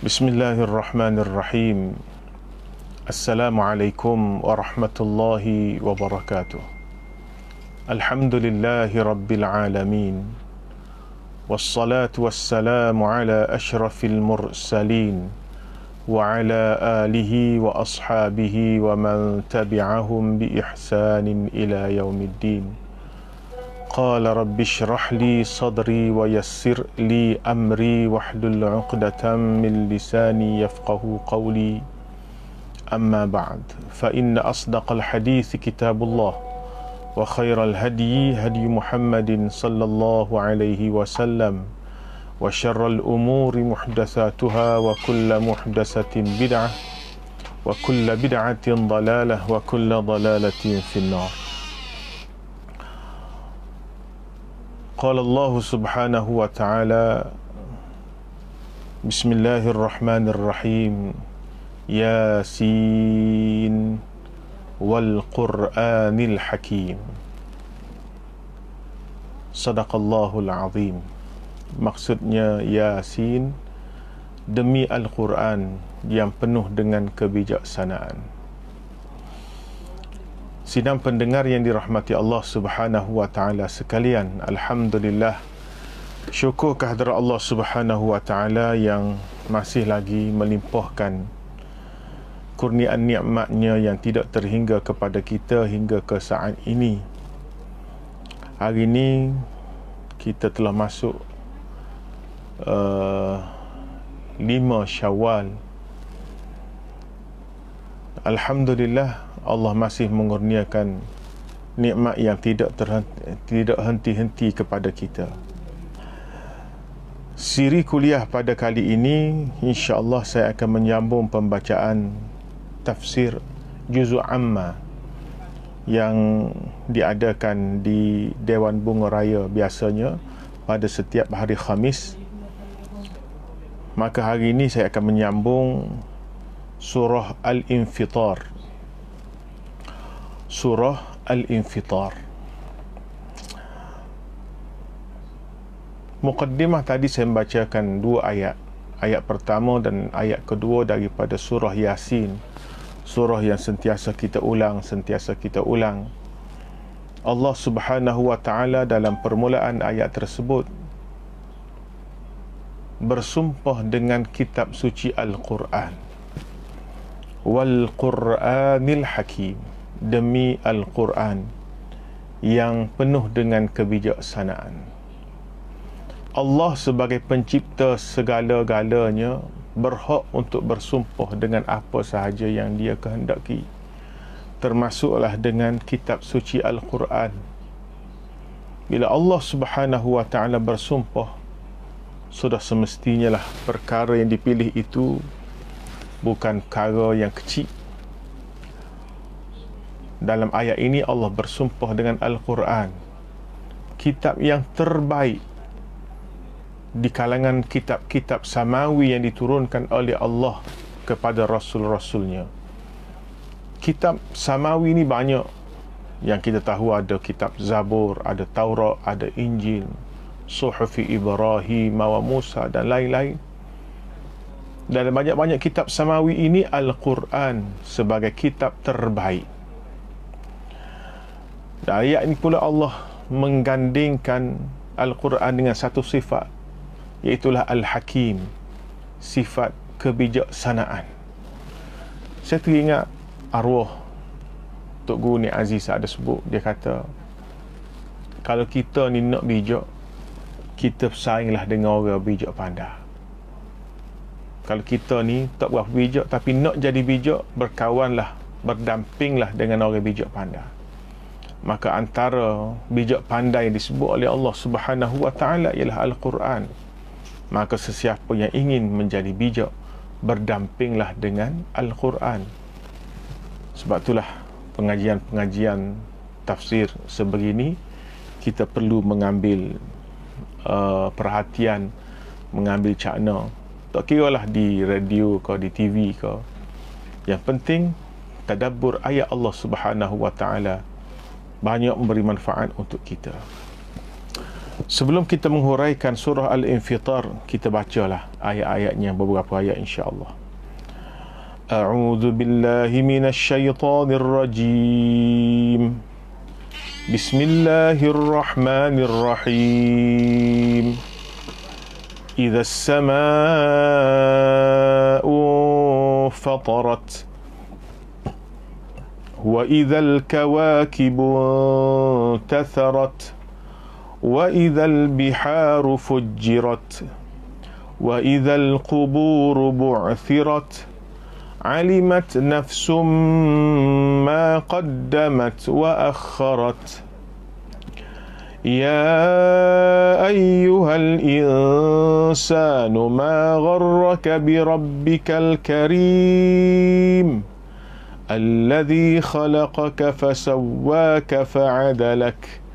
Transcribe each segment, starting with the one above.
Bismillahirrahmanirrahim. Assalamualaikum warahmatullahi wabarakatuh. Alhamdulillahi rabbil alamin. Wassalatu wassalamu ala ashrafil mursalin wa ala alihi wa ashabihi wa man tabi'ahum bi ihsanin ila yaumiddin. Qala rabbi shrah li sadri wa yassir li amri wahlul 'uqdatam min lisani yafqahu qawli. Amma ba'd, fa inna asdaqal hadits kitabullah wa khairal hadyi hadyi Muhammadin sallallahu alaihi wasallam wa syarral umuri muhdatsatuha wa kullu muhdatsatin bid'ah wa kullu bid'atin dhalalah wa kullu dhalalatin finnar. Qala Allah subhanahu wa ta'ala, Bismillahirrahmanirrahim, Yasin wal Qur'anil Hakim. Sadaqallahul azim. Maksudnya Yasin, demi Al-Quran yang penuh dengan kebijaksanaan. Sidang pendengar yang dirahmati Allah subhanahu wa ta'ala sekalian, Alhamdulillah, syukur kehadrat Allah subhanahu wa ta'ala yang masih lagi melimpahkan kurniaan nikmatnya yang tidak terhingga kepada kita hingga ke saat ini. Hari ini kita telah masuk 5 Syawal. Alhamdulillah, Allah masih mengurniakan nikmat yang tidak henti-henti kepada kita. Siri kuliah pada kali ini, insya-Allah saya akan menyambung pembacaan tafsir Juz'u Amma yang diadakan di Dewan Bunga Raya biasanya pada setiap hari Khamis. Maka hari ini saya akan menyambung surah Al-Infitar. Surah Al-Infitar. Muqaddimah tadi saya membacakan 2 ayat. Ayat pertama dan ayat kedua daripada surah Yasin. Surah yang sentiasa kita ulang. Allah subhanahu wa ta'ala dalam permulaan ayat tersebut bersumpah dengan kitab suci Al-Quran. Wal Qur'anil Hakim. Demi Al-Quran yang penuh dengan kebijaksanaan. Allah sebagai pencipta segala-galanya berhak untuk bersumpah dengan apa sahaja yang Dia kehendaki, termasuklah dengan kitab suci Al-Quran. Bila Allah subhanahu wa ta'ala bersumpah, sudah semestinya lah perkara yang dipilih itu bukan perkara yang kecil. Dalam ayat ini Allah bersumpah dengan Al-Quran, kitab yang terbaik di kalangan kitab-kitab samawi yang diturunkan oleh Allah kepada Rasul-Rasulnya. Kitab samawi ini banyak. Yang kita tahu ada kitab Zabur, ada Taurat, ada Injil, Suhufi Ibrahim wa Musa dan lain-lain. Dalam banyak-banyak kitab samawi ini, Al-Quran sebagai kitab terbaik. Dan ayat ini pula Allah menggandingkan Al-Quran dengan satu sifat, iaitulah Al-Hakim, sifat kebijaksanaan. Saya teringat arwah Tok Guru Nik Aziz ada sebut, dia kata, kalau kita ni nak bijak, kita bersainglah dengan orang bijak pandai. Kalau kita ni tak berapa bijak tapi nak jadi bijak, berkawanlah, berdampinglah dengan orang bijak pandai. Maka antara bijak pandai yang disebut oleh Allah subhanahu wa ta'ala ialah Al-Quran. Maka sesiapa yang ingin menjadi bijak, berdampinglah dengan Al-Quran. Sebab itulah pengajian-pengajian tafsir sebegini, kita perlu mengambil perhatian, mengambil cakna. Tak kira lah di radio ke, di TV ke. Yang penting, tadabbur ayat Allah subhanahu wa ta'ala banyak memberi manfaat untuk kita. Sebelum kita menghuraikan surah Al-Infitar, kita bacalah ayat-ayatnya, beberapa ayat insya-Allah. A'udzu billahi minasy syaithanir rajim. Bismillahirrahmanirrahim. Idza as-samaa'u fatarat wa idzal kawakibu tatharat وَإِذَا الْبِحَارُ فُجِّرَتْ وَإِذَا الْقُبُورُ بُعْثِرَتْ عَلِمَتْ نَفْسٌ مَا قَدَّمَتْ وَأَخَّرَتْ يَا أَيُّهَا الْإِنسَانُ مَا غَرَّكَ بِرَبِّكَ الْكَرِيمِ الَّذِي خَلَقَكَ فَسَوَّاكَ فَعَدَلَكَ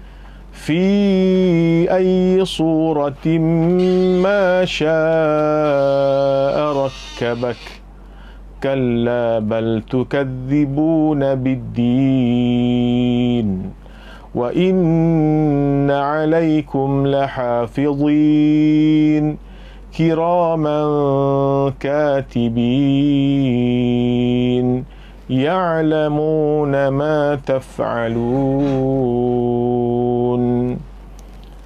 في أي صورة ما شاء ركبك كلا بل تكذبون بالدين وإن عليكم لحافظين كراما كاتبين يعلمون ما تفعلون.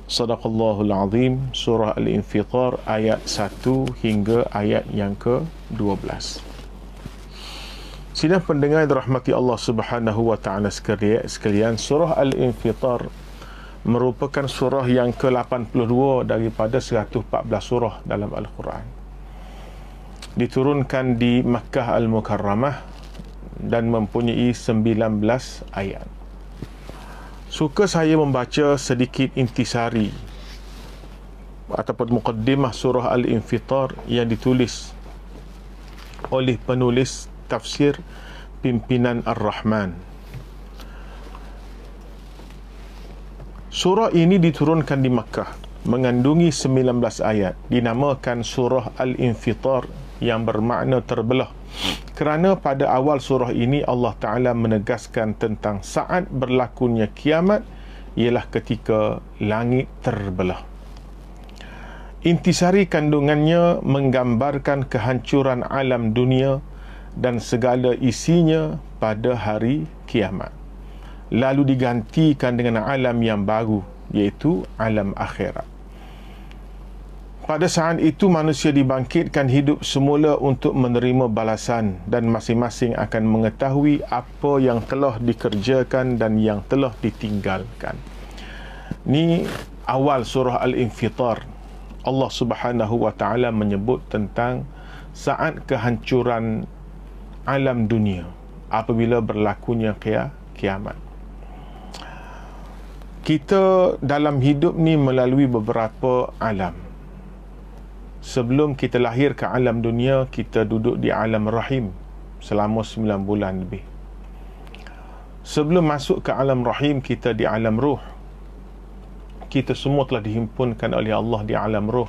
Sadaqallahul Azim. Surah Al-Infitar ayat 1 hingga ayat yang ke-12. Sidang pendengar yang dirahmati Allah Subhanahu wa taala sekalian, surah Al-Infitar merupakan surah yang ke-82 daripada 114 surah dalam Al-Quran. Diturunkan di Makkah Al-Mukarramah dan mempunyai 19 ayat. Suka saya membaca sedikit intisari ataupun muqaddimah surah Al-Infitar yang ditulis oleh penulis tafsir Pimpinan Ar-Rahman. Surah ini diturunkan di Makkah, mengandungi 19 ayat, dinamakan surah Al-Infitar yang bermakna terbelah. Kerana pada awal surah ini Allah Ta'ala menegaskan tentang saat berlakunya kiamat ialah ketika langit terbelah. Intisari kandungannya menggambarkan kehancuran alam dunia dan segala isinya pada hari kiamat, lalu digantikan dengan alam yang baru, iaitu alam akhirat. Pada saat itu manusia dibangkitkan hidup semula untuk menerima balasan dan masing-masing akan mengetahui apa yang telah dikerjakan dan yang telah ditinggalkan. Ini awal surah Al-Infitar. Allah Subhanahu wa taala menyebut tentang saat kehancuran alam dunia apabila berlakunya kiamat. Kita dalam hidup ni melalui beberapa alam. Sebelum kita lahir ke alam dunia, kita duduk di alam rahim selama 9 bulan lebih. Sebelum masuk ke alam rahim, kita di alam ruh. Kita semua telah dihimpunkan oleh Allah di alam ruh.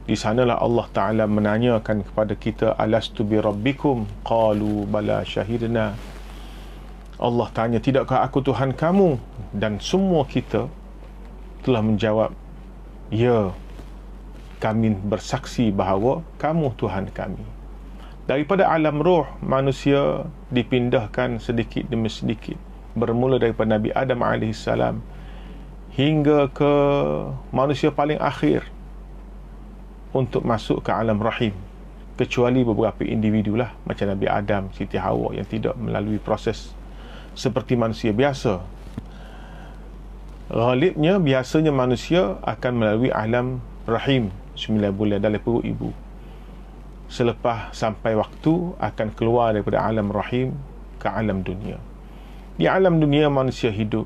Di sanalah Allah Ta'ala menanyakan kepada kita, alastu bi rabbikum? Qalu bala syahidna. Allah tanya, tidakkah aku Tuhan kamu? Dan semua kita telah menjawab, ya, kami bersaksi bahawa kamu Tuhan kami. Daripada alam roh, manusia dipindahkan sedikit demi sedikit, bermula daripada Nabi Adam AS hingga ke manusia paling akhir untuk masuk ke alam rahim, kecuali beberapa individu lah, macam Nabi Adam, Siti Hawa, yang tidak melalui proses seperti manusia biasa. Ghalibnya, biasanya manusia akan melalui alam rahim 9 bulan dalam perut ibu. Selepas sampai waktu akan keluar daripada alam rahim ke alam dunia. Di alam dunia manusia hidup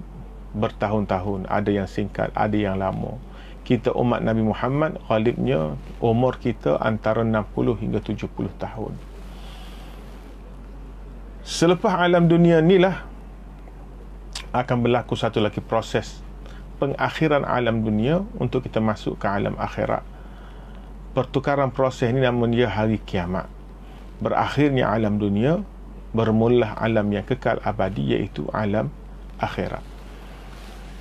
bertahun-tahun, ada yang singkat, ada yang lama. Kita umat Nabi Muhammad, ghalibnya umur kita antara 60 hingga 70 tahun. Selepas alam dunia inilah akan berlaku satu lagi proses pengakhiran alam dunia untuk kita masuk ke alam akhirat. Pertukaran proses ini namanya hari kiamat. Berakhirnya alam dunia, bermula alam yang kekal abadi, iaitu alam akhirat.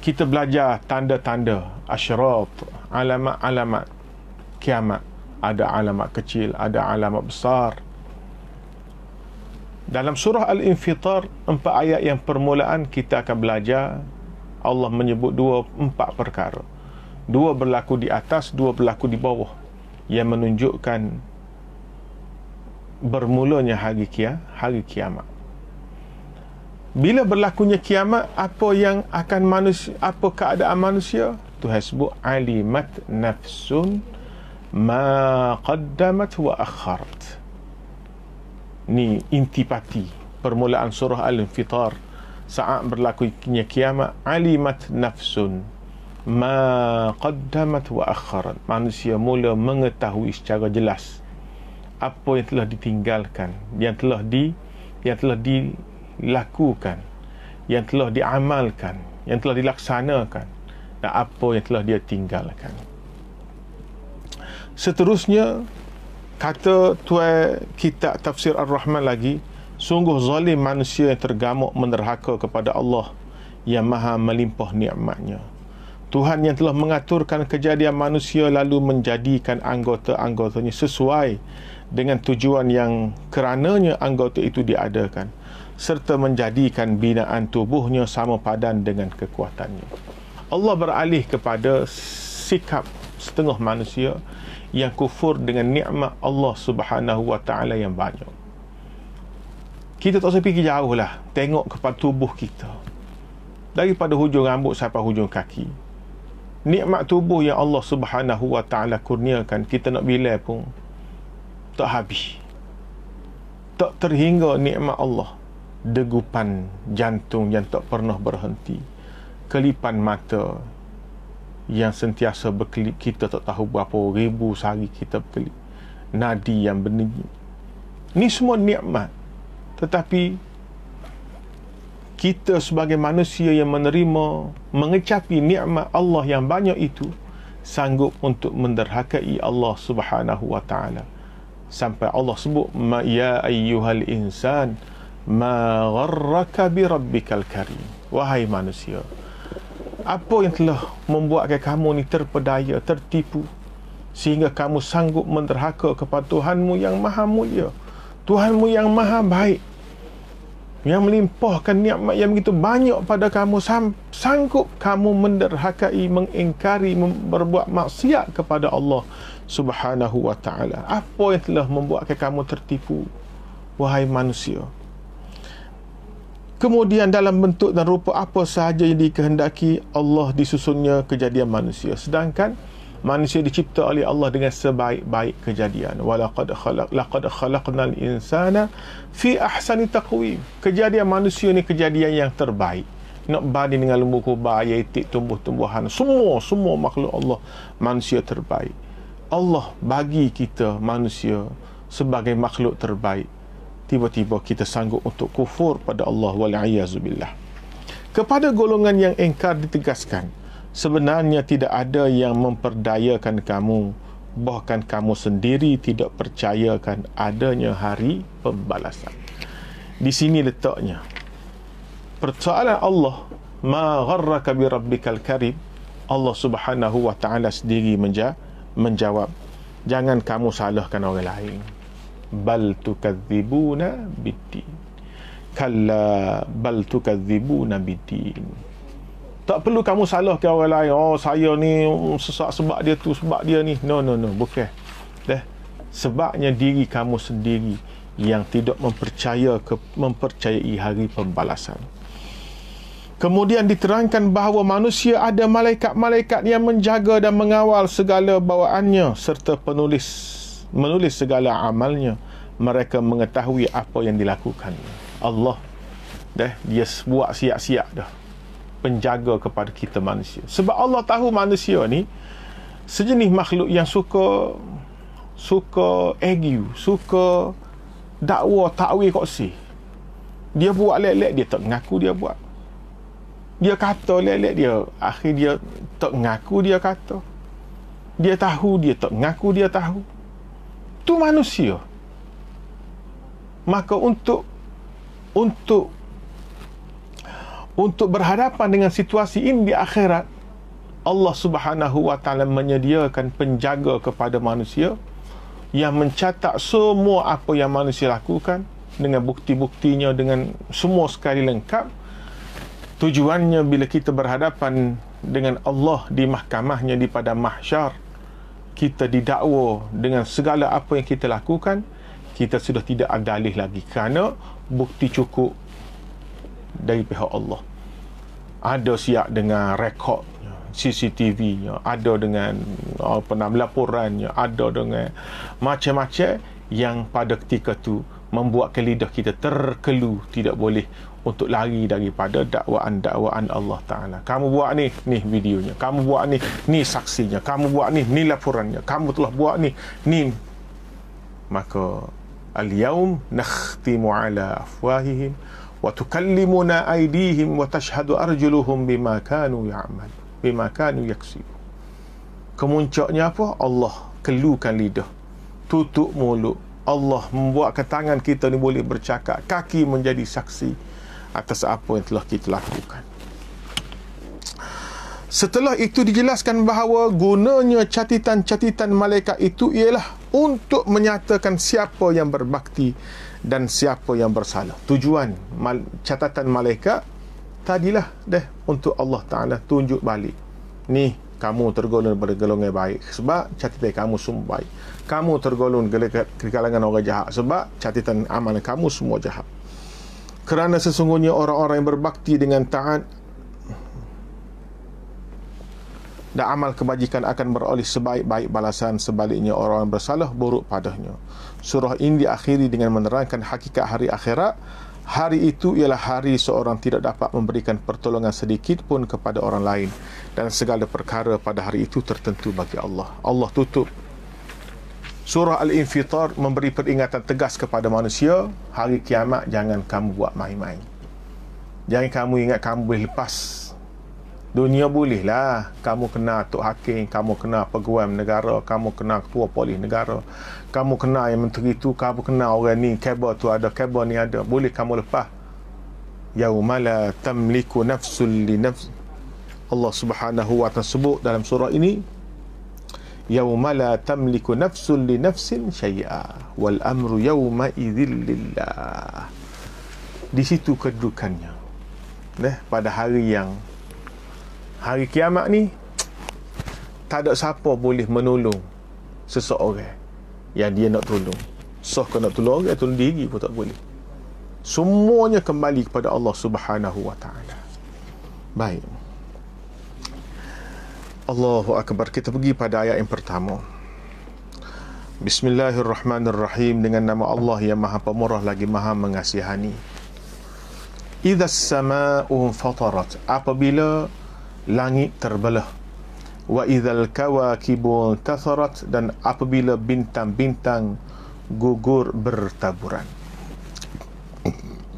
kita belajar tanda-tanda asyarat, alamat-alamat kiamat. Ada alamat kecil, ada alamat besar. Dalam surah Al-Infitar, 4 ayat yang permulaan, kita akan belajar Allah menyebut 4 perkara. 2 berlaku di atas, 2 berlaku di bawah, yang menunjukkan bermulanya hari kiamat. Bila berlakunya kiamat, apa yang akan manusia, apa keadaan manusia? Tuhan sebut alimat nafsun ma qaddamat wa akharat. Ni intipati permulaan surah Al-Infitar. Saat berlakunya kiamat, alimat nafsun ma qaddamat wa akharat. Manusia mula mengetahui secara jelas apa yang telah ditinggalkan, yang telah dilakukan, yang telah diamalkan, yang telah dilaksanakan, dan apa yang telah dia tinggalkan. Seterusnya, kata tuan kitab Tafsir Ar-Rahman lagi, sungguh zalim manusia yang tergamuk menderhaka kepada Allah yang maha melimpah nikmatnya. Tuhan yang telah mengaturkan kejadian manusia lalu menjadikan anggota-anggotanya sesuai dengan tujuan yang kerananya anggota itu diadakan, serta menjadikan binaan tubuhnya sama padan dengan kekuatannya. Allah beralih kepada sikap setengah manusia yang kufur dengan nikmat Allah Subhanahu wa taala yang banyak. Kita tak usah fikir jauh lah, tengok kepada tubuh kita, daripada hujung rambut sampai hujung kaki. Nikmat tubuh yang Allah Subhanahu wa taala kurniakan, kita nak bilang pun tak habis, tak terhingga nikmat Allah. Degupan jantung yang tak pernah berhenti, kelipan mata yang sentiasa berkelip, kita tak tahu berapa ribu sehari kita berkelip, nadi yang bernyanyi. Ni semua nikmat. Tetapi kita sebagai manusia yang menerima, mengecapi nikmat Allah yang banyak itu, sanggup untuk menderhakai Allah Subhanahu wa taala. Sampai Allah sebut, ya ayyuhal insan ma gharraka bi rabbikal karim. Wahai manusia, apa yang telah membuatkan kamu ni terpedaya, tertipu, sehingga kamu sanggup menderhaka kepada Tuhanmu yang maha mulia, Tuhanmu yang maha baik, yang melimpahkan nikmat yang begitu banyak pada kamu, sanggup kamu menderhakai, mengingkari, berbuat maksiat kepada Allah Subhanahu wa taala. Apa yang telah membuatkan kamu tertipu, wahai manusia? Kemudian dalam bentuk dan rupa apa sahaja yang dikehendaki Allah disusunnya kejadian manusia. Sedangkan manusia dicipta oleh Allah dengan sebaik-baik kejadian. Laqad khalaqnal insana fi ahsani taqwim. Kejadian manusia ni kejadian yang terbaik. Nak banding dengan lembu kubah, itik, tumbuh-tumbuhan, semua makhluk Allah, manusia terbaik. Allah bagi kita manusia sebagai makhluk terbaik. Tiba-tiba kita sanggup untuk kufur pada Allah, wal'iyazubillah. Kepada golongan yang ingkar ditegaskan, sebenarnya tidak ada yang memperdayakan kamu, bahkan kamu sendiri tidak percayakan adanya hari pembalasan. Di sini letaknya persoalan Allah, ma gharraka bi rabbikal karim. Allah Subhanahu wa taala sendiri menjawab, jangan kamu salahkan orang lain. Bal tukadzibuna biddin. Kalla bal tukadzibuna biddin. Tak perlu kamu salahkan orang lain. Oh, saya ni sesak sebab dia tu, sebab dia ni. No, bukan. Sebabnya diri kamu sendiri yang tidak mempercayai hari pembalasan. Kemudian diterangkan bahawa manusia ada malaikat-malaikat yang menjaga dan mengawal segala bawaannya serta menulis segala amalnya. Mereka mengetahui apa yang dilakukannya. Allah dia buat siap-siap dah penjaga kepada kita manusia. Sebab Allah tahu manusia ni sejenis makhluk yang suka ego, suka dakwa, takwil, koksi. Dia buat lelek, dia tak mengaku dia buat. Dia kata lelek, dia akhir dia tak mengaku dia kata. Dia tahu, dia tak mengaku dia tahu. Tu manusia. Maka untuk untuk berhadapan dengan situasi ini di akhirat, Allah Subhanahu wa taala menyediakan penjaga kepada manusia yang mencatat semua apa yang manusia lakukan dengan bukti-buktinya, dengan semua sekali lengkap. Tujuannya bila kita berhadapan dengan Allah di mahkamahnya, di pada mahsyar, kita didakwa dengan segala apa yang kita lakukan, kita sudah tidak ada dalih lagi kerana bukti cukup dari pihak Allah. Ada siap dengan rekod CCTV-nya, ada dengan laporannya, ada dengan macam-macam yang pada ketika tu membuatkan lidah kita terkelu, tidak boleh untuk lari daripada dakwaan-dakwaan Allah Ta'ala. Kamu buat ni videonya, kamu buat ni saksinya, kamu buat ni laporannya, kamu telah buat ni. Maka al-yaum nakhtimu ala afwahihim wa tukallimuna aydihim wa tashhadu arjuluhum bima kanu ya'mal, bima kanu yaksibu. Kemuncaknya apa? Allah kelukan lidah, tutup mulut. Allah membuatkan tangan kita ni boleh bercakap, kaki menjadi saksi atas apa yang telah kita lakukan. Setelah itu dijelaskan bahawa gunanya catatan-catatan malaikat itu ialah untuk menyatakan siapa yang berbakti dan siapa yang bersalah. Tujuan catatan malaikat tadilah untuk Allah Ta'ala tunjuk balik, ni kamu tergolong daripada golongan baik sebab catatan kamu semua baik. Kamu tergolong ke kalangan orang jahat sebab catatan amalan kamu semua jahat. Kerana sesungguhnya orang-orang yang berbakti dengan taat dan amal kebajikan akan beroleh sebaik-baik balasan, sebaliknya orang yang bersalah buruk padanya. Surah ini diakhiri dengan menerangkan hakikat hari akhirat. Hari itu ialah hari seorang tidak dapat memberikan pertolongan sedikit pun kepada orang lain, dan segala perkara pada hari itu tertentu bagi Allah. Allah tutup Surah Al-Infitar memberi peringatan tegas kepada manusia, hari kiamat jangan kamu buat main-main. Jangan kamu ingat kamu boleh lepas. Dunia bolehlah, kamu kena Tok Hakim, kamu kena pegawai negara, kamu kena ketua polis negara, kamu kena yang menteri tu, kamu kena orang ni, kabel tu ada, kabel ni ada, boleh kamu lepas. Yauma la tamliku nafsun li nafs. Allah Subhanahu wa ta'ala sebut dalam surah ini, yauma la tamliku nafsun li nafsin syai'a wal amru yauma idzil lillah. Di situ kedudukannya. Pada hari kiamat ni tak ada siapa boleh menolong seseorang yang dia nak tolong. Kau nak tolong orang, tolong diri pun tak boleh. Semuanya kembali kepada Allah Subhanahu wa ta'ala. Baik, Allahu Akbar. Kita pergi pada ayat yang pertama. Bismillahirrahmanirrahim. Dengan nama Allah yang Maha Pemurah lagi Maha Mengasihani. Idza as-samaa'u fatarat, apabila langit terbelah. Wa idzal kawakibu tatharat, dan apabila bintang-bintang gugur bertaburan.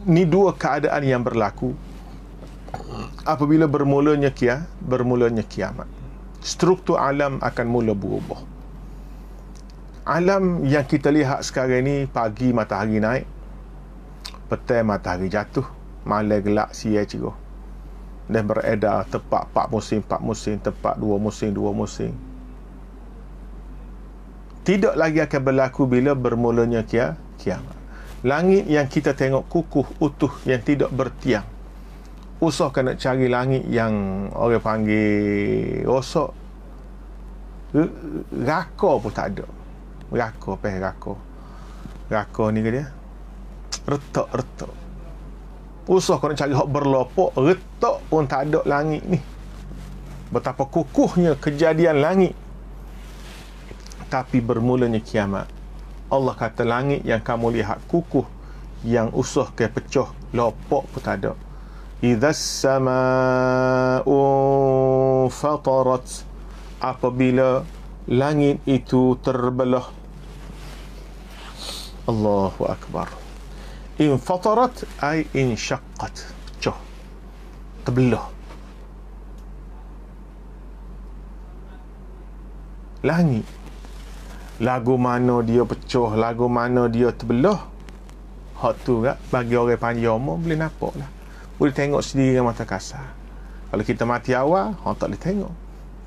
Ni dua keadaan yang berlaku apabila bermulanya kiamat. Struktur alam akan mula berubah. Alam yang kita lihat sekarang ni, pagi matahari naik, petang matahari jatuh, malam gelap, siang cerah, dan beredar tepat 4 musim, tepat 2 musim. Tidak lagi akan berlaku bila bermulanya kiamat. Langit yang kita tengok kukuh, utuh, yang tidak bertiang. Usahakan nak cari langit yang orang panggil rosak, raka pun tak ada. Raka ni ke dia? Retak. Usah kau nak cari hak berlopok, retak pun tak ada langit ni. Betapa kukuhnya kejadian langit. Tapi bermulanya kiamat, Allah kata langit yang kamu lihat kukuh, yang usah ke pecah, lopok pun tak ada. Idza as-samaa'u fatarat, apabila langit itu terbelah. Allahu Akbar. Infatarat ay insyaqqat, pecah, terbelah. Langit, lagu mana dia pecah, lagu mana dia terbelah, hak tu kan bagi orang panjang umur boleh nampak lah. boleh tengok sendiri dengan mata kasar. Kalau kita mati awal, orang tak boleh tengok.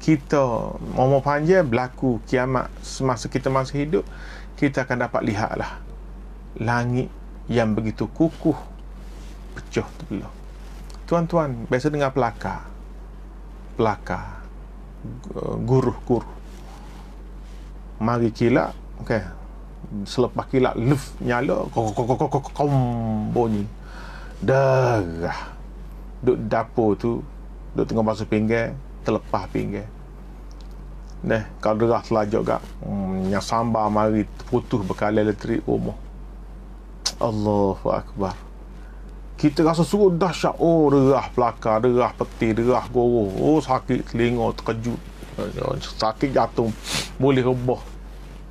Kita umur panjang, berlaku kiamat semasa kita masih hidup, kita akan dapat lihatlah langit yang begitu kukuh pecah terbelah. Tuan-tuan biasa dengar pelakar, guruh mari kilat, okey, selepas kilat luf nyala kom bunyi darah duk dapur tu, duk tengah basuh pinggan, terlepas pinggan. Kalau darah selajak gak yang sambar mari putus bekalan elektrik rumah. Allahu Akbar. Kita rasa sungguh dahsyat. Oh, derah pelakar, derah peti, derah goroh. Oh, sakit telinga, terkejut. Sakit jantung, boleh rebah.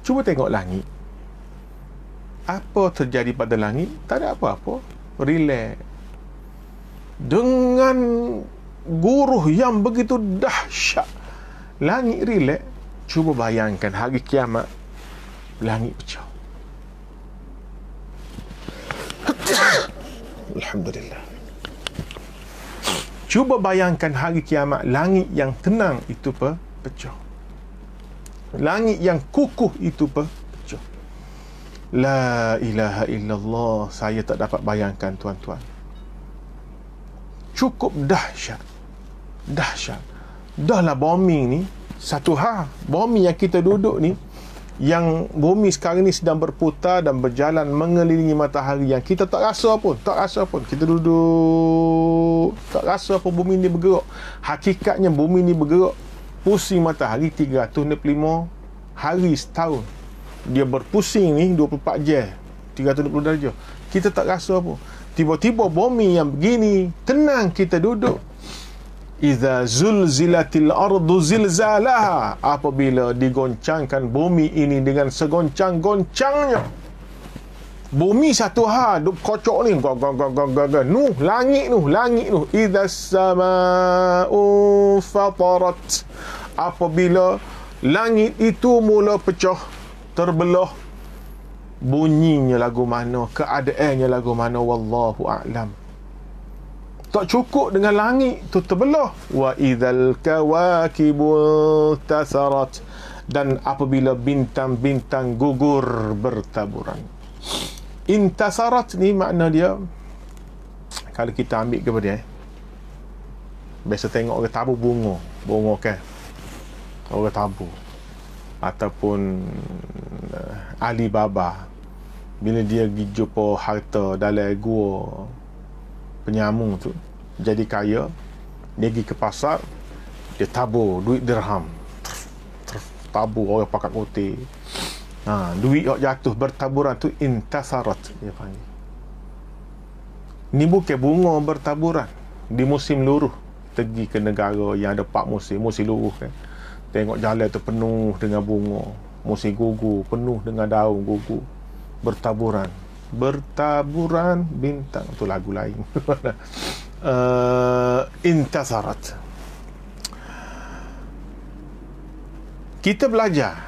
Cuba tengok langit. Apa terjadi pada langit? Tak ada apa-apa. Relax. Dengan guruh yang begitu dahsyat, langit relax. Cuba bayangkan hari kiamat, langit pecah. Alhamdulillah. Cuba bayangkan hari kiamat, langit yang tenang itu pecah. Langit yang kukuh itu pecah. La ilaha illallah. Saya tak dapat bayangkan, tuan-tuan. Cukup dahsyat. Dahlah bumi ni satu hal. Bumi yang kita duduk ni, yang bumi sekarang ni sedang berputar dan berjalan mengelilingi matahari, yang kita tak rasa pun. Kita duduk tak rasa apa bumi ni bergerak. Hakikatnya bumi ni bergerak pusing matahari 365 hari setahun. Dia berpusing ni 24 jam, 360 darjah. Kita tak rasa apa. Tiba-tiba bumi yang begini tenang kita duduk. Iza zulzilatil ardu zilzalaha. Apabila digoncangkan bumi ini dengan segoncang-goncangnya. Bumi satu hal duk kocok ni, langit nu. Iza sama'u fatarat. Apabila langit itu mula pecah, terbelah, bunyinya lagu mana, keadaannya lagu mana, wallahu a'lam. Tak cukup dengan langit tu terbelah. Wa idzal kawakibu tasarat. Dan apabila bintang-bintang gugur bertaburan. Intasarat ni makna dia, kalau kita ambil kepada biasa tengok orang tabur bunga kan, orang tabur, ataupun Alibaba bila dia pergi jumpa harta dalam gua penyamun tu, jadi kaya, dia pergi ke pasar, dia tabur duit dirham, tabur orang pakat putih, duit yang jatuh bertaburan tu intasarat dia panggil. Ni bukan bunga bertaburan di musim luruh. Pergi ke negara yang ada 4 musim luruh kan, tengok jalan tu penuh dengan bunga. Musim gugur penuh dengan daun gugur, bertaburan bintang. Tu lagu lain. Intasarat. Kita belajar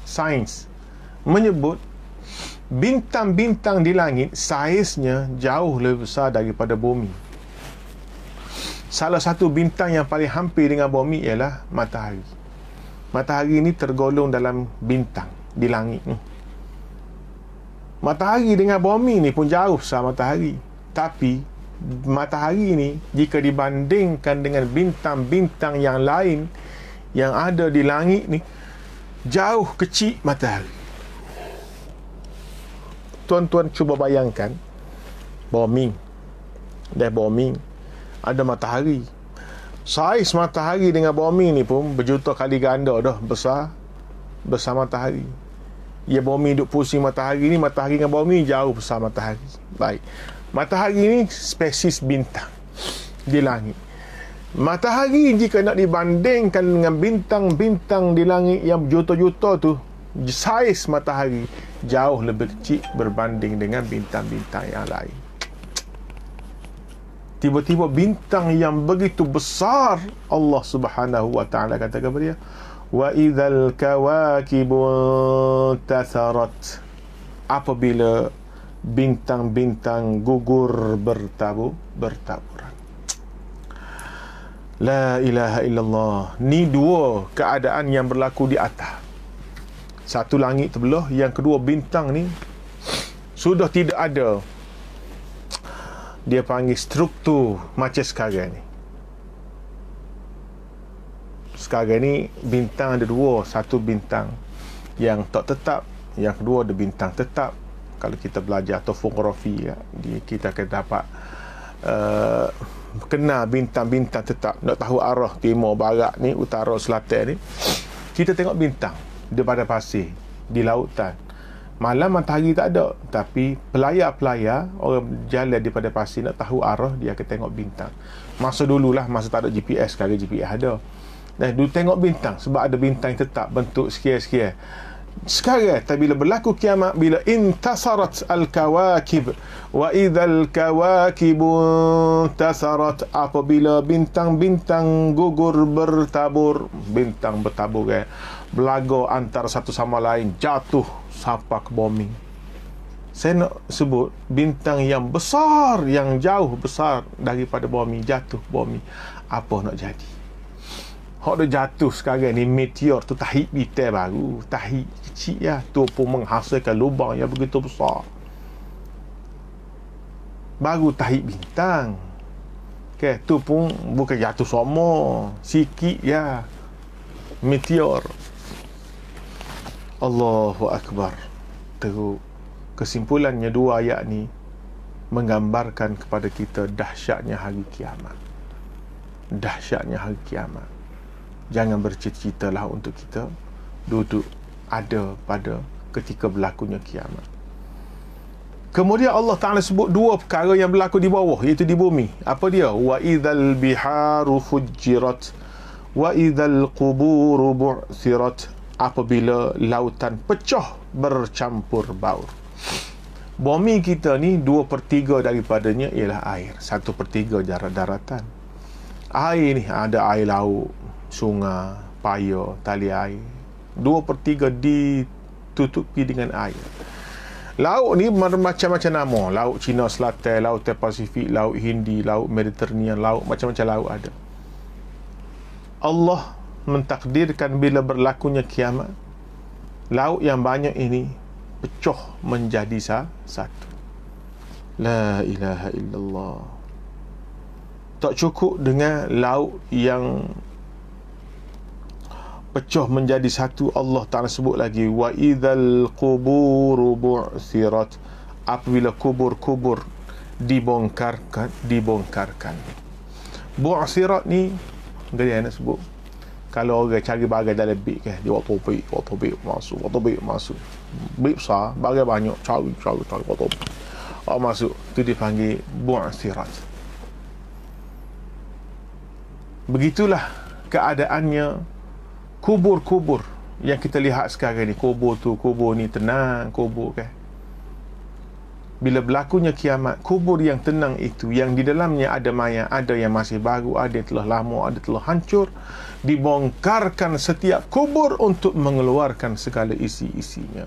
sains menyebut bintang-bintang di langit saiznya jauh lebih besar daripada bumi. Salah satu bintang yang paling hampir dengan bumi ialah matahari. Matahari ini tergolong dalam bintang di langit ni. Matahari dengan bumi ni pun jauh sama matahari. Tapi matahari ni jika dibandingkan dengan bintang-bintang yang lain yang ada di langit ni, jauh kecil matahari. Tuan-tuan cuba bayangkan bumi ada matahari. Saiz matahari dengan bumi ni pun berjuta kali ganda dah besar matahari. Ya, bumi duk pusing matahari ni, matahari dengan bumi jauh besar matahari. Baik. Matahari ni spesies bintang di langit. Matahari jika nak dibandingkan dengan bintang-bintang di langit yang berjuta-juta tu, saiz matahari jauh lebih kecil berbanding dengan bintang-bintang yang lain. Tiba-tiba bintang yang begitu besar, Allah Subhanahu wa ta'ala kata kepada dia, wa idzal kawakibu tasarat. Apabila bintang-bintang gugur bertabur. La ilaha illallah. Ni dua keadaan yang berlaku di atas. Satu, langit terbelah. Yang kedua, bintang ni sudah tidak ada, dia panggil struktur macam sekarang ni. Sekarang ni bintang ada dua. Satu bintang yang tak tetap, yang kedua ada bintang tetap. Kalau kita belajar topografi ya, kita akan dapat kenal bintang-bintang tetap. Nak tahu arah timur, barat ni, utara, selatan ni, kita tengok bintang di padang pasir, di lautan. Malam matahari tak ada, tapi pelayar-pelayar, orang jalan di padang pasir nak tahu arah, dia akan tengok bintang. Masa dululah, masa tak ada GPS, sekarang GPS ada. Dulu tengok bintang, sebab ada bintang yang tetap bentuk sekian-sekian. Sekarang bila berlaku kiamat, bila intasarat al-kawakib wa idzal kawakibu tasarat, apabila bintang-bintang gugur bertabur, bintang bertabur belaga antara satu sama lain, jatuh sampai ke bumi. Saya nak sebut bintang yang besar, yang jauh besar daripada bumi, jatuh bumi. Apa nak jadi? Hak dah jatuh sekarang ni, meteor tu tahik bintang baru, tahik kecil ya, tu pun menghasilkan lubang yang begitu besar. Baru tahik bintang. Okay, tu pun bukan jatuh semua, sikit ya. Meteor. Allahu Akbar. Terus kesimpulannya dua ayat ni menggambarkan kepada kita dahsyatnya hari kiamat. Dahsyatnya hari kiamat. Jangan bercita-citalah untuk kita duduk ada pada ketika berlakunya kiamat. Kemudian Allah Ta'ala sebut dua perkara yang berlaku di bawah, iaitu di bumi. Apa dia? Wa idzal biharu fujjirat wa idzal quburu bu'thirat. Apabila lautan pecah bercampur baur. Bumi kita ni 2/3 daripadanya ialah air, 1/3 daratan. Air ni ada air laut, sungai, paya, tali air. 2/3 ditutupi dengan air. Laut ni macam-macam nama. Laut Cina Selatan, Laut Pasifik, Laut Hindi, Laut Mediterranean, laut macam-macam laut ada. Allah mentakdirkan bila berlakunya kiamat, laut yang banyak ini pecah menjadi satu. La ilaha illallah. Tak cukup dengan laut yang pecah menjadi satu, Allah Ta'ala sebut lagi wa idzal quburu bu'thirat. Apabila kubur-kubur dibongkarkan. Bu'thirat ni dia nak sebut, kalau orang cari bagai dalam beg kan, dia waktu beg masuk beg besar, bagai banyak, cari waktu masuk, tu dipanggil bu'thirat. Begitulah keadaannya kubur-kubur yang kita lihat sekarang ni. Kubur tu, kubur ni tenang, kubur kan. Bila berlakunya kiamat, kubur yang tenang itu, yang di dalamnya ada mayat, ada yang masih baru, ada yang telah lama, ada telah hancur, dibongkarkan setiap kubur untuk mengeluarkan segala isi-isinya.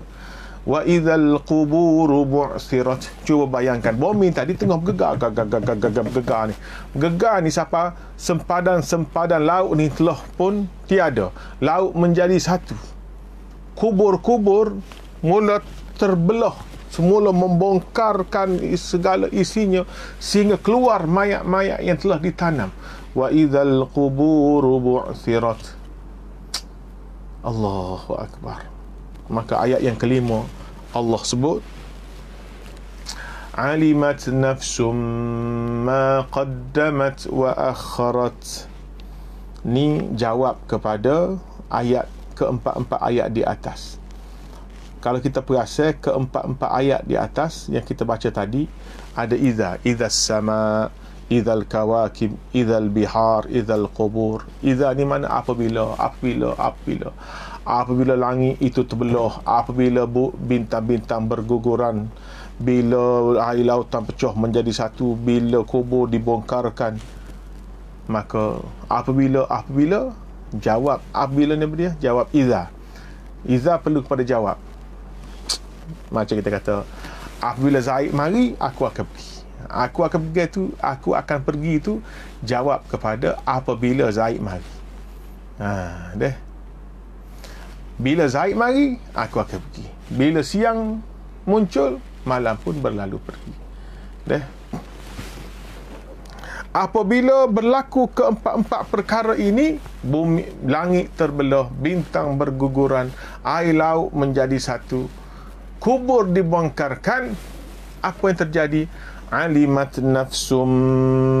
Wa idzal quburu bu'thirat. Cuba bayangkan, bumi tadi tengah bergegar ni. Bergegar ni siapa? Sempadan laut ni telah pun tiada. Laut menjadi satu. Kubur-kubur mula terbelah, semula membongkarkan segala isinya sehingga keluar mayat-mayat yang telah ditanam. Wa idzal quburu bu'thirat. Allahu Akbar. Maka ayat yang kelima Allah sebut alimat nafsum ma qaddamat wa akharat. Ni jawab kepada ayat keempat-empat ayat di atas. Kalau kita perasan keempat-empat ayat di atas yang kita baca tadi, ada idzas sama, idzal kawakib, idzal bihar, idzal qubur. Idza ni mana apabila langit itu terbelah, apabila bintang-bintang berguguran, bila air lautan pecah menjadi satu, bila kubur dibongkarkan. Maka apabila jawab, apabila ni dia jawab idza perlu kepada jawab. Macam kita kata, apabila Zaid mari, aku akan pergi. aku akan pergi tu jawab kepada apabila Zaid mari. Deh. Bila Zaid mari, aku akan pergi. Bila siang muncul, malam pun berlalu pergi. Deh. Apabila berlaku keempat-empat perkara ini, bumi, langit terbelah, bintang berguguran, air laut menjadi satu, kubur dibongkarkan, apa yang terjadi? Alimat nafsum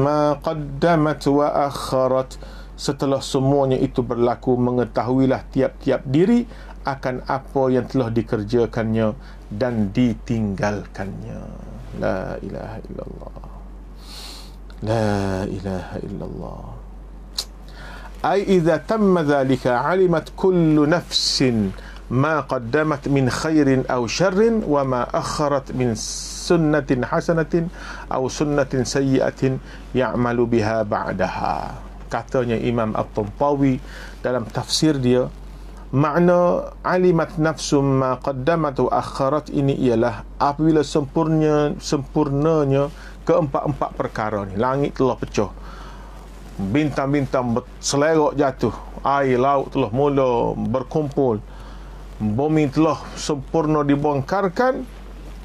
ma qaddamat wa akharat. Setelah semuanya itu berlaku, mengetahuilah tiap-tiap diri akan apa yang telah dikerjakannya dan ditinggalkannya. La ilaha illallah. La ilaha illallah. Ay idza tamma dhalika alimat kullu nafsin ma qaddamat min khairin aw syarrin wa ma akharat min sunnatin hasanatin aw sunnatin sayyi'atin ya'malu biha ba'daha. Katanya Imam At-Tantawi dalam tafsir dia, makna alimat nafsum ma qaddamat wa akharat ini ialah apabila sempurnanya keempat-empat perkara ni. Langit telah pecah, bintang-bintang selerok jatuh, air laut telah mula berkumpul, bumi telah sempurna dibongkarkan,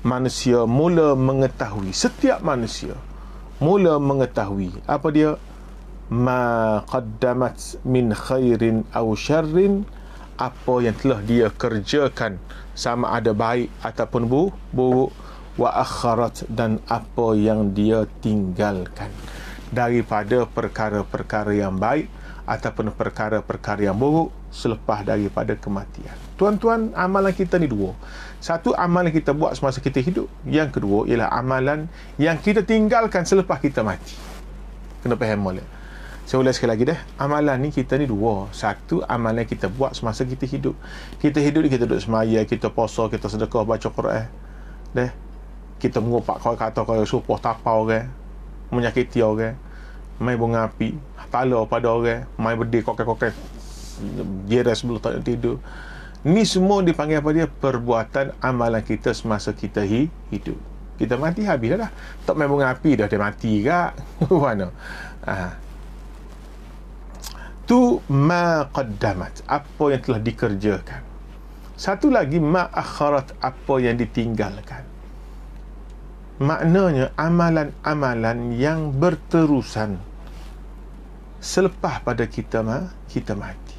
manusia mula mengetahui, setiap manusia mula mengetahui apa dia? Ma qaddamat min khairin aw syarrin, apa yang telah dia kerjakan, sama ada baik ataupun buruk, wa akharat, dan apa yang dia tinggalkan daripada perkara-perkara yang baik ataupun perkara-perkara yang buruk selepas daripada kematian. Tuan-tuan, amalan kita ni dua. Satu, amalan kita buat semasa kita hidup. Yang kedua ialah amalan yang kita tinggalkan selepas kita mati. Kena faham boleh? Saya ulang sekali lagi dah. Amalan ni kita ni dua. Satu, amalan kita buat semasa kita hidup. Kita hidup ni kita duduk semaya, kita puasa, kita sedekah, baca Quran. Dah. Kita mengupak kata kau supoh tapau orang, menyakiti orang, main bunga api, tala pada orang, main berdiri kokek-kokek jeres sebelum tak tidur. Ni semua dipanggil apa dia? Perbuatan amalan kita semasa kita hidup. Kita mati habis dah. Tak main bunga api dah dia mati kak. Mana? Tu ma qaddamat, apa yang telah dikerjakan. Satu lagi ma akharat, apa yang ditinggalkan. Maknanya amalan-amalan yang berterusan selepas pada kita mati.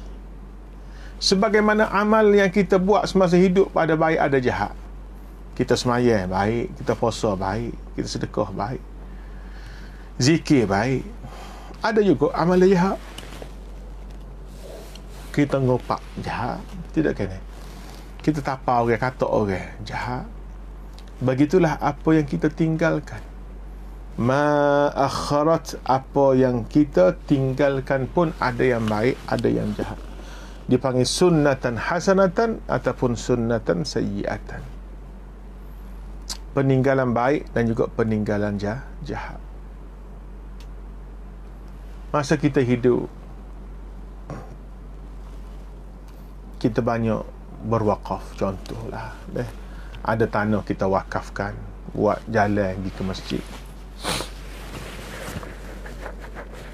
Sebagaimana amal yang kita buat semasa hidup, ada baik ada jahat. Kita semaya baik, kita puasa baik, kita sedekah baik, zikir baik. Ada juga amal jahat. Kita ngopak jahat, tidak kena. Kita tapau orang, kata orang jahat. Begitulah apa yang kita tinggalkan. Ma akharat, apa yang kita tinggalkan pun ada yang baik, ada yang jahat. Dipanggil sunnatan hasanatan ataupun sunnatan sayyi'atan. Peninggalan baik dan juga peninggalan jahat. Masa kita hidup, kita banyak berwakaf. Contohlah, ada tanah kita wakafkan buat jalan pergi ke masjid.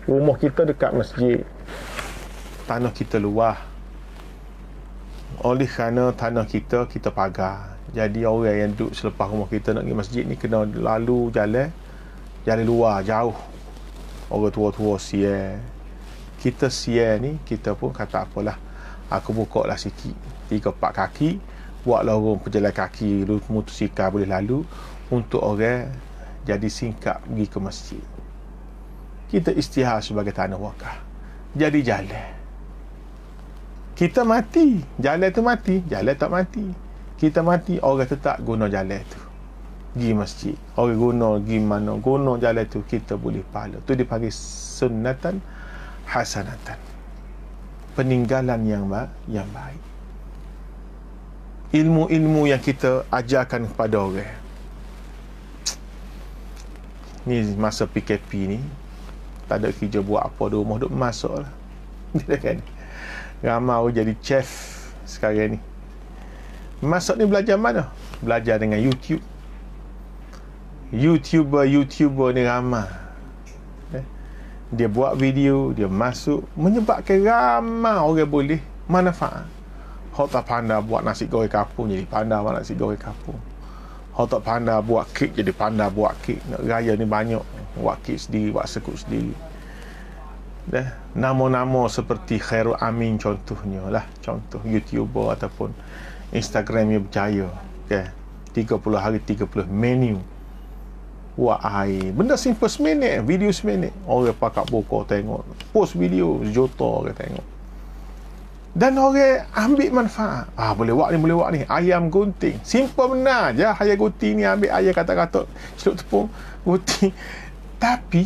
Rumah kita dekat masjid, tanah kita luas. Oleh kerana tanah kita pagar, jadi orang yang duduk selepas rumah kita nak pergi masjid ni kena lalu jalan luar jauh. Orang tua-tua siar. Kita siar ni, kita pun kata apalah, aku buka lah sikit 3-4 kaki, buatlah orang pejalan kaki, motosikal boleh lalu, untuk orang jadi singkap pergi ke masjid. Kita istihar sebagai tanah wakaf. Jadi jalan. Kita mati, jalan tu mati, jalan tak mati. Kita mati, orang tetap guna jalan tu pergi masjid. Orang guna pergi mana, guna jalan tu, kita boleh pahala. Tu dipanggil sunnatan hasanatan. Peninggalan yang baik. Ilmu-ilmu yang kita ajarkan kepada orang. Ni masa PKP ni, tak ada kerja buat apa di rumah, duk masuk lah. Kan? Ramai orang jadi chef sekarang ni. Masuk ni belajar mana? Belajar dengan YouTube. YouTuber ni ramai. Dia buat video, dia masuk, menyebabkan ramai orang boleh manfaat. Hak tak pandai buat nasi goreng kapung, jadi pandai buat nasi goreng kapung. Hak tak pandai buat kek, jadi pandai buat kek. Nak raya ni banyak buat kek sendiri, buat sekut sendiri. Nama-nama seperti Khairul Amin contohnya lah, contoh YouTuber ataupun Instagram yang berjaya. 30 hari 30 menu buat air, benda simple seminit, video seminit, orang pakat buka tengok, post video sejuta orang tengok, dan orang ambil manfaat. Boleh buat ni, ayam gunting, simple benar je. Ayam gunting ni ambil ayam kata-kata celup tepung gunting, tapi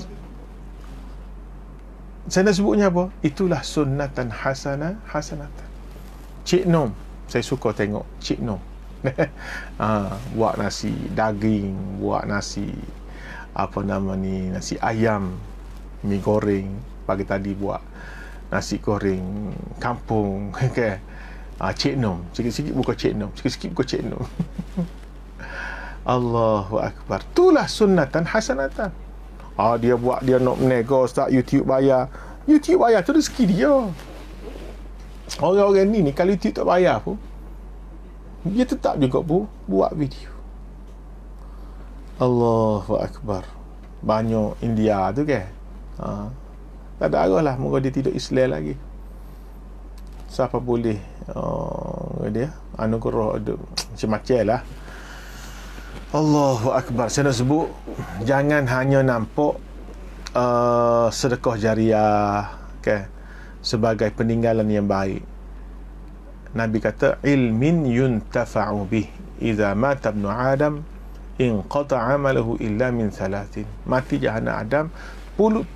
saya nak sebutnya apa? Itulah sunnatan hasanatan. Cik Nom, saya suka tengok Cik Nom. Buat nasi daging, buat nasi nasi ayam, mi goreng. Pagi tadi buat nasi goreng kampung. Cik Nom, sikit-sikit buka Cik Nom, sikit-sikit buka Cik Nom. Allahu Akbar. Itulah sunnatan hasanatan. Dia buat, dia nak menego start YouTube bayar tu rezeki dia. Orang-orang ni kalau YouTube tak bayar pun, dia tetap juga buat video. Allahu Akbar. Banyak India tu kan. Tak ada arah lah, moga dia tidak Islam lagi. Siapa boleh dia anugerah macam-macam lah. Allahu Akbar. Saya nak sebut, jangan hanya nampak sedekah jariah sebagai peninggalan yang baik. Nabi kata, ilmin yuntafa'u bih idza mata ibnu Adam in qata'a amaluhu illa min thalathin. Mati anak Adam,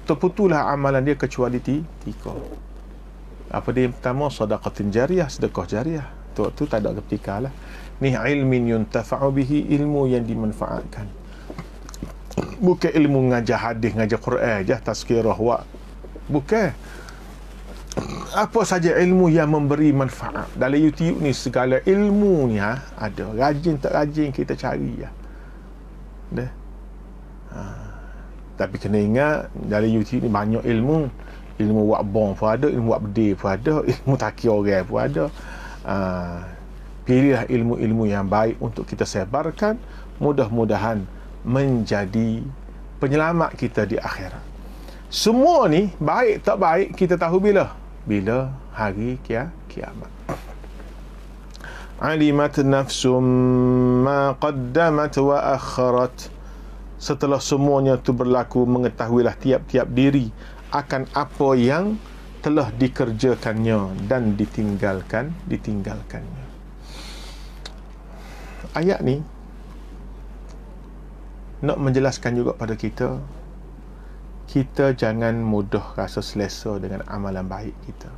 terputulah amalan dia kecuali 3. Apa dia yang pertama? Sedekah jariah, sedekah jariah. Tu tak ada ketika lah. Ni ilmin yuntafa'u bihi, ilmu yang dimanfaatkan. Bukan ilmu ngajar hadis, ngajar Quran je, tazkirah wa. Bukan. Apa saja ilmu yang memberi manfaat. Dalam YouTube ni segala ilmu ni ada. Rajin tak rajin kita cari ya. Tapi kena ingat, dalam YouTube ni banyak ilmu. Ilmu buat bom pun ada, ilmu buat bedil pun ada, ilmu takir orang pun ada. Pilihlah ilmu-ilmu yang baik untuk kita sebarkan. Mudah-mudahan menjadi penyelamat kita di akhirat. Semua ni baik tak baik kita tahu bila hari kiamat. Alimat nafsum ma qaddamat wa akharat. Setelah semuanya itu berlaku, mengetahuilah tiap-tiap diri akan apa yang telah dikerjakannya dan ditinggalkannya. Ayat ni nak menjelaskan juga pada kita jangan mudah rasa selesa dengan amalan baik kita.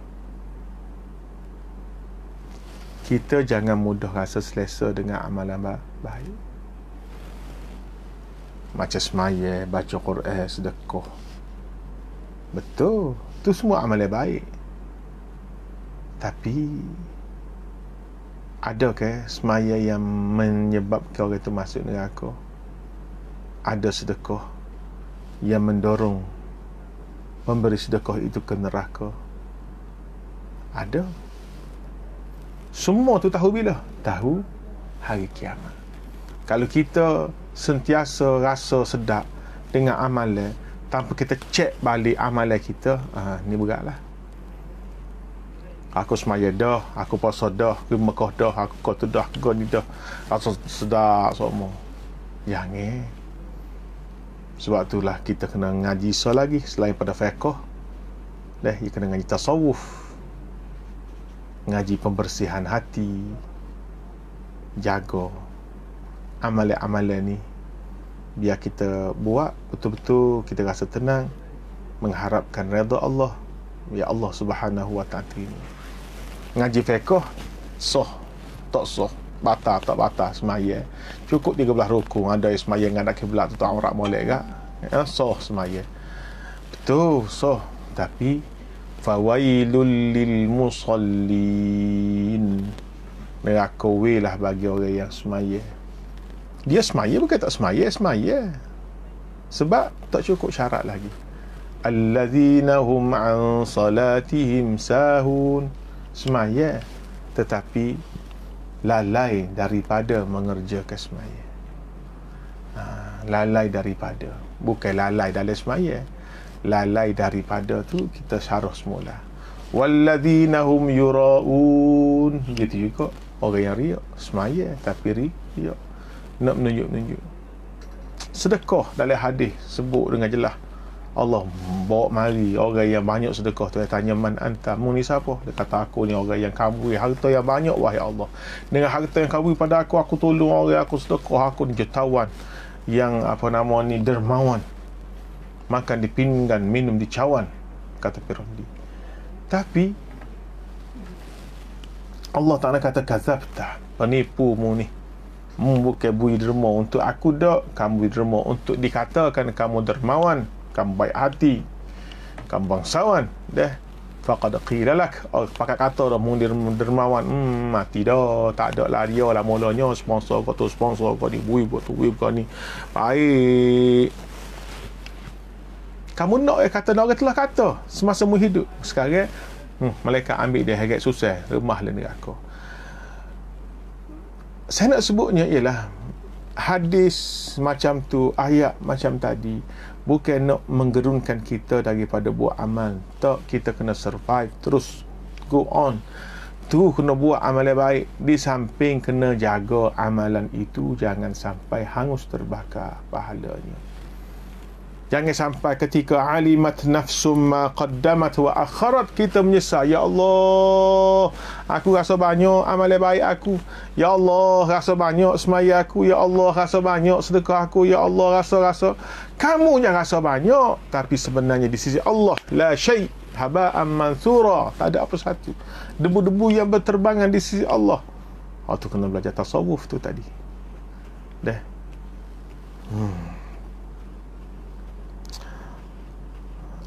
Kita jangan mudah rasa selesa dengan amalan baik. Macam semaya, baca Quran, sedekah. Betul, itu semua amalan baik. Tapi ada ke semaya yang menyebabkan orang itu masuk neraka? Ada sedekah yang mendorong memberi sedekah itu ke neraka? Ada. Semua tu tahu bila? Tahu hari kiamat. Kalau kita sentiasa rasa sedap dengan amalan tanpa kita cek balik amalan kita, ni beratlah. Aku semaya dah, aku puasa dah, aku Mekah dah, aku kota dah, aku ni dah, rasa sedap semua. Jangan. Sebab itulah kita kena ngaji lagi selain pada fiqh. Dia kena ngaji tasawuf, ngaji pembersihan hati, jaga amalan-amalan ni biar kita buat betul-betul kita rasa tenang, mengharapkan redha Allah. Ya Allah Subhanahu wa ta'ala terima. Ngaji fiqh sah tak sah, batal tak batal semaya, cukup 13 rukun. Ada yang semaya dengan nak kiblat tu tak aurat molek gak, sah semaya betul sah. Tapi fawailul lil musallin, neraka lah bagi orang yang semaya. Dia semaya bukan tak semaya, semaya. Sebab tak cukup syarat lagi. Allazina hum an salatihim sahun. Semaya tetapi lalai daripada mengerjakan semaya. Lalai daripada, bukan lalai dalam semaya. Lalai daripada tu kita syarah semula. Wallazina hum yuraun. Gitu juga orang yang riak semaya tapi riak, nak menunjuk-nunjuk. Sedekah dalam hadis sebut dengan jelas, Allah bawa mari orang yang banyak sedekah tu. Tanya, man anta, mu ni siapa? Dia kata, aku ni orang yang kamu harta yang banyak wahai Allah. Dengan harta yang kamu pada aku tolong orang, aku sedekah, aku ni jutawan yang dermawan, makan di pinggan, minum di cawan, kata Fir'aun. Tapi Allah Ta'ala kata, kazabta, penipu mu ni. Bukan bui derma untuk aku dak, kamu bui derma untuk dikatakan kamu dermawan, kamu baik hati, kamu bangsawan. Dah faqad qila lak, pakai kata dah mu dermawan, mati dah, tak ada lah dia lah mulanya sponsor kau tu, sponsor kau ni, bui kau ni baik. Kamu nak kata orang telah kata semasa mu hidup. Sekarang malaikat ambil dia agak susah, remah le neraka. Saya nak sebutnya ialah hadis macam tu, ayat macam tadi, bukan nak menggerunkan kita daripada buat amal. Tak, kita kena survive, terus go on. Tu kena buat amal yang baik, di samping kena jaga amalan itu jangan sampai hangus terbakar pahalanya. Jangan sampai ketika alimat nafsum ma qaddamat wa akharat kita menyesal. Ya Allah, aku rasa banyak amal baik aku. Ya Allah, rasa banyak semaya aku. Ya Allah, rasa banyak sedekah aku. Ya Allah, rasa. Kamu yang rasa banyak, tapi sebenarnya di sisi Allah la syai' haba'an mansura. Tak ada apa satu. Debu-debu yang berterbangan di sisi Allah. Tu kena belajar tasawuf tu tadi. Dah.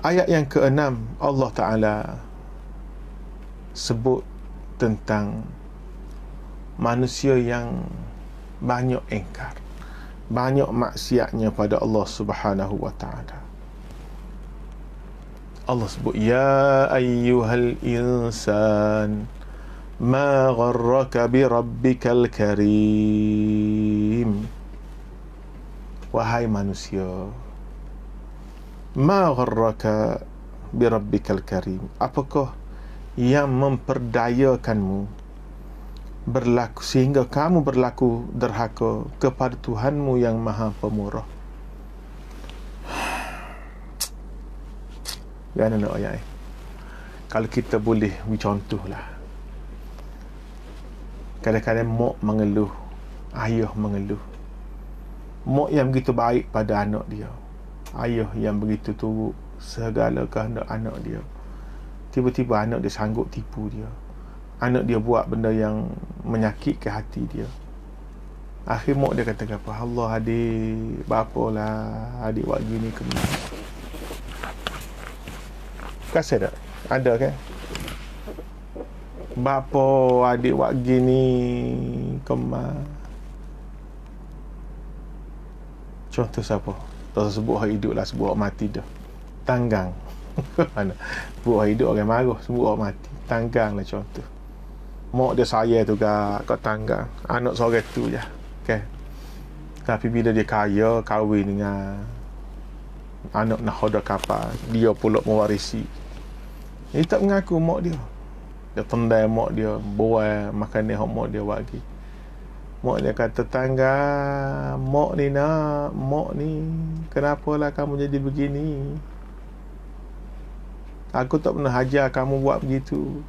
Ayat yang ke-6, Allah Ta'ala sebut tentang manusia yang banyak ingkar, banyak maksiatnya pada Allah Subhanahu wa Ta'ala. Allah sebut, ya ayyuhal insan ma gharraka bi rabbikal karim. Wahai manusia, ma gharraka bi rabbikal karim, apakah yang memperdayakanmu berlaku sehingga kamu berlaku derhaka kepada Tuhanmu yang Maha Pemurah. Gana nak ayat kalau kita boleh contohlah, kadang-kadang mak mengeluh, ayah mengeluh, mak yang begitu baik pada anak dia, ayah yang begitu turut segala kehendak anak dia, tiba-tiba anak dia sanggup tipu dia, anak dia buat benda yang menyakitkan hati dia. Akhir mak dia kata apa? Allah, adik bapalah adik buat gini kemas. Kasih tak? Ada kan? Bapa adik buat gini kemas. Contoh siapa? Tak sebut orang hidup lah, sebut orang mati dah. Tanggang. Mana? Sebut orang hidup orang marah, sebut orang mati. Tanggang lah contoh. Mak dia saya tu kat tanggang. Anak seorang tu je. Okay. Tapi bila dia kaya, kahwin dengan anak nakhoda kapal, dia pula mewarisi. Dia tak mengaku mak dia. Dia tendai mak dia, buat makanan yang mak dia bagi. Mak dia kata, tangga, mak ni nak, mak ni, kenapalah kamu jadi begini? Aku tak pernah ajar kamu buat begitu.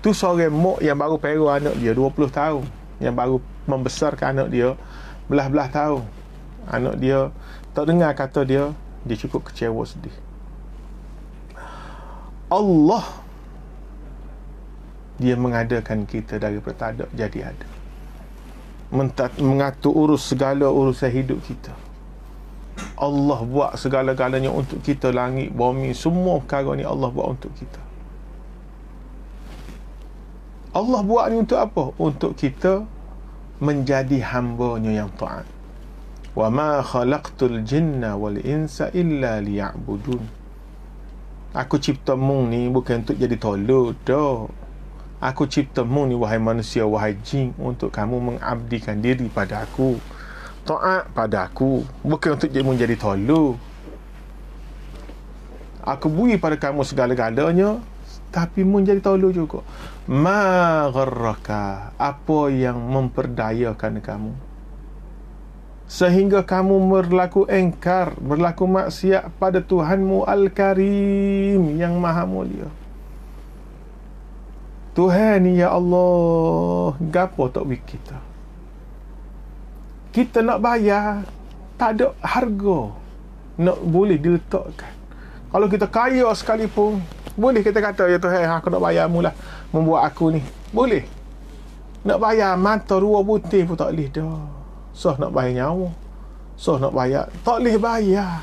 Tu seorang mak yang baru peru anak dia 20 tahun, yang baru membesarkan anak dia belah-belah tahun. Anak dia tak dengar kata dia cukup kecewa, sedih. Allah, dia mengadakan kita daripada tak ada jadi ada, mengatur urus segala urusan hidup kita. Allah buat segala-galanya untuk kita, langit, bumi, semua perkara ni Allah buat untuk kita. Allah buat ni untuk apa? Untuk kita menjadi hamba-Nya yang taat. Wa ma khalaqtul jinna wal insa illa liya'budun. Aku cipta mung ni bukan untuk jadi tolong dah. Aku cipta mung ni, wahai manusia, wahai jin, untuk kamu mengabdikan diri pada aku, taat pada aku, bukan untuk menjadi tolong. Aku beri pada kamu segala-galanya, tapi menjadi tolong juga. Ma gharraka, apa yang memperdayakan kamu sehingga kamu berlaku engkar, berlaku maksiat pada Tuhanmu Al-Karim, yang maha mulia. Tuhan ni, ya Allah, gapo tak bagi kita? Kita nak bayar, tak ada harga nak boleh diletakkan. Kalau kita kaya sekalipun, boleh kita kata, ya Tuhan, aku nak bayar mula membuat aku ni. Boleh. Nak bayar mata 2 butir pun tak boleh dah. So nak bayar nyawa, so nak bayar, tak boleh bayar.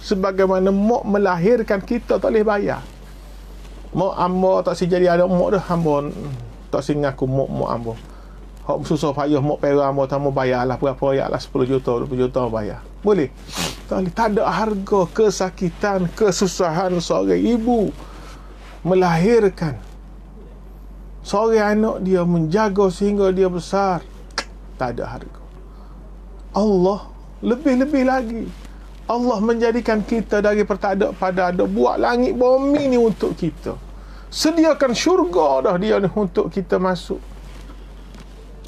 Sebagaimana mak melahirkan kita, tak boleh bayar. Mak hamba tak si jadi ada mak dah, hamba tak si ngaku mak hamba. Hak susah payah mak pera hamba, tamu bayar lah berapa ayat lah, 10 juta 20 juta bayar. Boleh? Tak boleh. Tak ada harga kesakitan, kesusahan seorang ibu melahirkan seorang anak dia, menjaga sehingga dia besar. Tak ada harga. Allah lebih-lebih lagi, Allah menjadikan kita dari pertada pada ada, buat langit bumi ni untuk kita, sediakan syurga dah dia ni untuk kita masuk.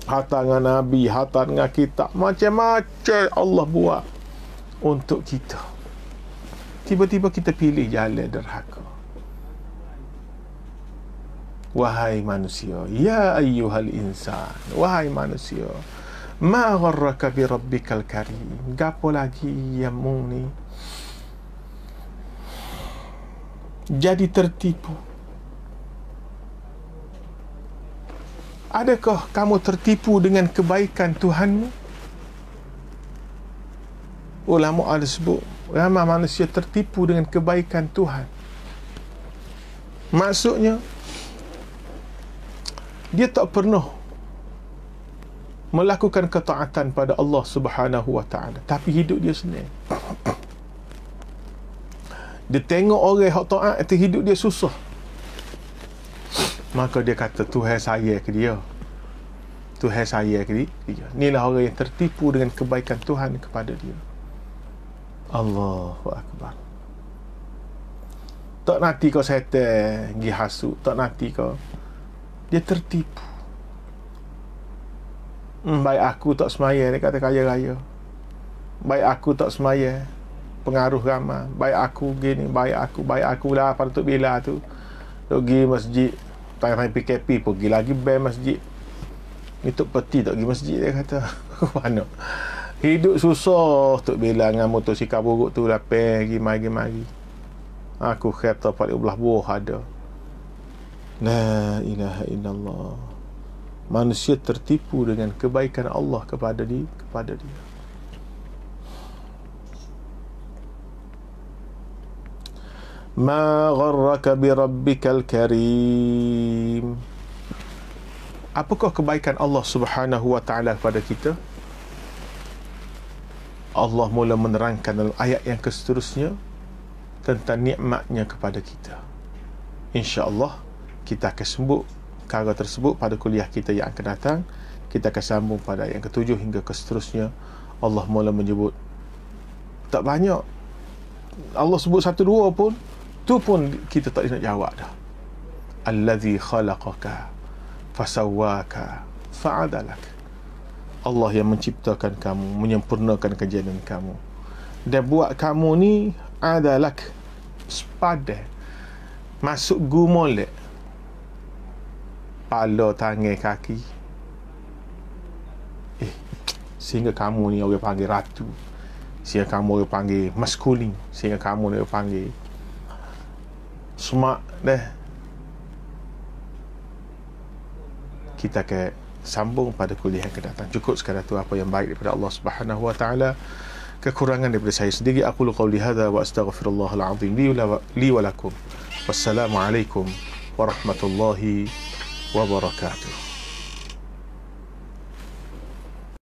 Hantar dengan Nabi, hantar dengan kitab, macam-macam Allah buat untuk kita. Tiba-tiba kita pilih jalan derhaka. Wahai manusia, ya ayyuhal insan, wahai manusia, ma gharraka bi rabbikal karim. Gapo lagi yang mung ni jadi tertipu? Adakah kamu tertipu dengan kebaikan Tuhanmu? Ulama ada sebut, ramai manusia tertipu dengan kebaikan Tuhan. Maksudnya, dia tak pernah melakukan ketaatan pada Allah Subhanahu wa ta'ala, tapi hidup dia senang. Dia tengok orang yang taat, itu hidup dia susah, maka dia kata Tuhan saya ke dia, Tuhan saya ke dia. Inilah orang yang tertipu dengan kebaikan Tuhan kepada dia. Allahu Akbar. Tak nanti kau setan pergi hasut, tak nanti kau, dia tertipu. Baik aku tak semaya, dia kata kaya-raya. Baik aku tak semaya, pengaruh ramai. Baik aku gini, baik aku lah pada Tok Bila tu, pergi masjid, tanya-tanya PKP pergi lagi band masjid. Ni Tok Peti tak pergi masjid, dia kata. Mana hidup susah Tok Bila dengan motosikal buruk tu, lapar pergi mari-mari. Aku kata 14 buah ada. La ilaha illallah. Manusia tertipu dengan kebaikan Allah kepada dia. Ma gharraka bi rabbikal karim. Apakah kebaikan Allah Subhanahu wa ta'ala kepada kita? Allah mula menerangkan dalam ayat yang seterusnya tentang nikmatnya kepada kita. InsyaAllah kita akan sambung perkara tersebut pada kuliah kita yang akan datang. Kita akan sambung pada ayat yang ke-7 hingga ke seterusnya. Allah mula menyebut tak banyak. Allah sebut 1-2 pun, tu pun kita tak nak jawab dah. Allazi khalaqaka fasawwaka fa'adalak. Allah yang menciptakan kamu, menyempurnakan kejadian kamu, dan buat kamu ni adalak, sepadan, masuk gumolek, kepala, tangan, kaki. Sehingga kamu ni orang panggil ratu, sehingga kamu orang panggil maskulin, sehingga kamu ni orang panggil smart dah. Kita akan sambung pada kuliah yang akan datang. Cukup sekadar tu apa yang baik daripada Allah Subhanahu wa taala. Kekurangan daripada saya sendiri, aku qauli hadza wa astaghfirullahal azim li wa lakum. Wassalamualaikum warahmatullahi wabarakatuh.